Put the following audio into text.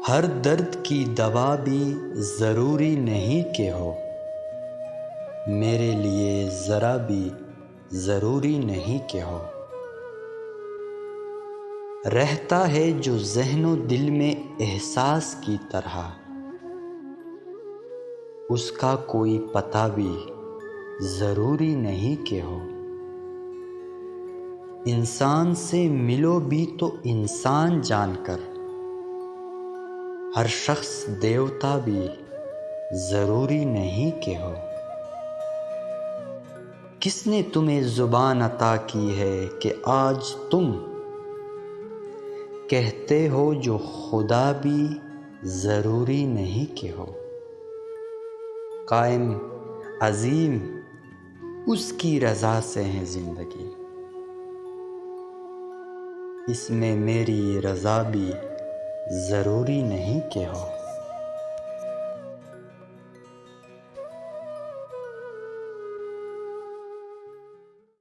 हर दर्द की दवा भी ज़रूरी नहीं कि हो, मेरे लिए ज़रा भी ज़रूरी नहीं कि हो। रहता है जो ज़हनो दिल में एहसास की तरह, उसका कोई पता भी ज़रूरी नहीं कि हो। इंसान से मिलो भी तो इंसान जानकर, हर शख्स देवता भी ज़रूरी नहीं कि हो। किसने तुम्हें ज़ुबान अता की है कि आज तुम कहते हो जो खुदा भी ज़रूरी नहीं कि हो। कायम अज़ीम उसकी रज़ा से है ज़िंदगी, इसमें मेरी रज़ा भी ज़रूरी नहीं कि हो।